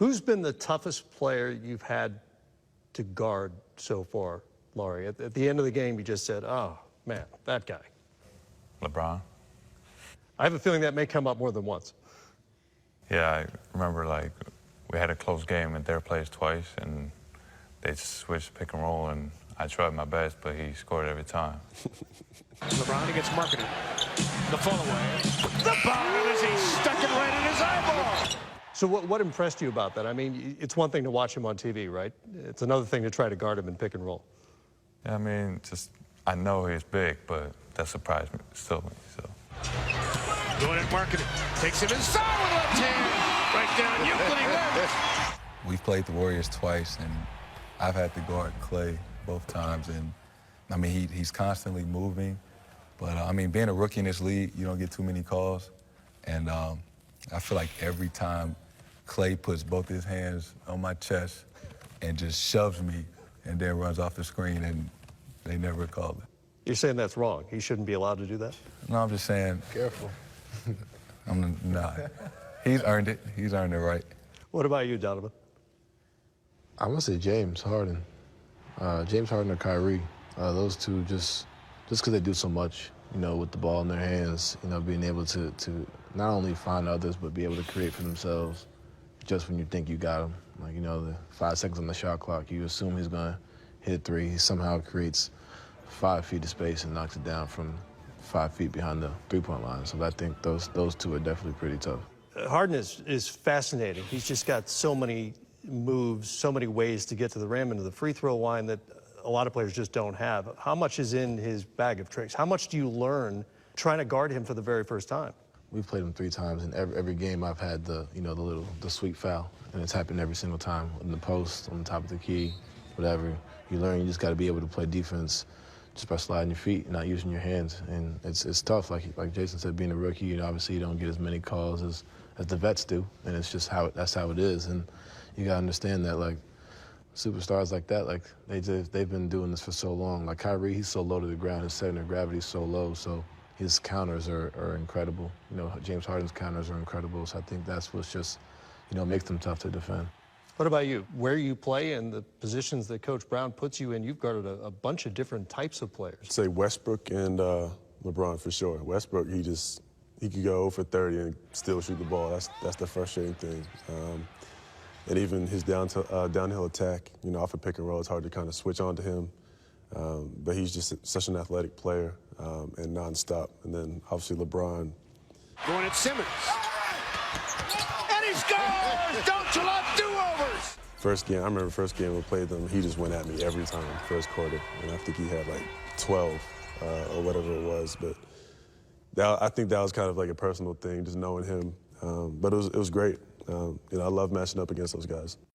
Who's been the toughest player you've had to guard so far, Lauri? At the end of the game, you just said, oh, man, that guy. LeBron. I have a feeling that may come up more than once. Yeah, I remember, like, we had a close game at their place twice, and they switched pick and roll, and I tried my best, but he scored every time. LeBron against Markkanen. The follow-away. The bottom as he stuck it right in his eyeball. So what impressed you about that? I mean, it's one thing to watch him on TV, right? It's another thing to try to guard him in pick and roll. Yeah, I mean, I know he's big, but that surprised me, still. So. Going at Markkanen. Takes him inside with left hand. Right down Euclid. We've played the Warriors twice, and I've had to guard Clay both times. And, I mean, he's constantly moving. But, I mean, being a rookie in this league, you don't get too many calls. And I feel like every time Clay puts both his hands on my chest and just shoves me and then runs off the screen, and they never called it. You're saying that's wrong. He shouldn't be allowed to do that? No, I'm just saying. Careful. I'm not. He's earned it. He's earned it right. What about you, Donovan? I'm going to say James Harden. James Harden or Kyrie. Those two just because they do so much, you know, with the ball in their hands, you know, being able to not only find others, but be able to create for themselves just when you think you got them. Like, you know, the 5 seconds on the shot clock, you assume he's going to hit three. He somehow creates 5 feet of space and knocks it down from 5 feet behind the three-point line. So I think those two are definitely pretty tough. Harden is fascinating. He's just got so many moves, so many ways to get to the rim and to the free throw line that a lot of players just don't have. How much is in his bag of tricks? How much do you learn trying to guard him for the very first time? We've played him 3 times, and every game I've had the sweet foul, and it's happened every single time in the post, on the top of the key, whatever. You learn you just got to be able to play defense just by sliding your feet and not using your hands, and it's tough. Like Jayson said, being a rookie, you know, obviously you don't get as many calls as the vets do, and it's just that's how it is, and you got to understand that, like, superstars like that, like they've been doing this for so long. Like Kyrie, he's so low to the ground, his center of gravity is so low, so his counters are incredible. You know, James Harden's counters are incredible, so I think that's what's just, you know, makes them tough to defend. What about you? Where you play and the positions that Coach Brown puts you in, you've guarded a bunch of different types of players. I'd say Westbrook and LeBron for sure. Westbrook, he could go 0 for 30 and still shoot the ball. That's the frustrating thing. And even his downhill attack, you know, off a pick and roll, it's hard to kind of switch on to him. But he's just such an athletic player and nonstop. And then obviously LeBron. Going at Simmons. And he scores! Don't you love do-overs? First game, I remember first game we played them, he just went at me every time, first quarter. And I think he had like 12 or whatever it was. But I think that was kind of like a personal thing, just knowing him. But it was great. You know, I love matching up against those guys.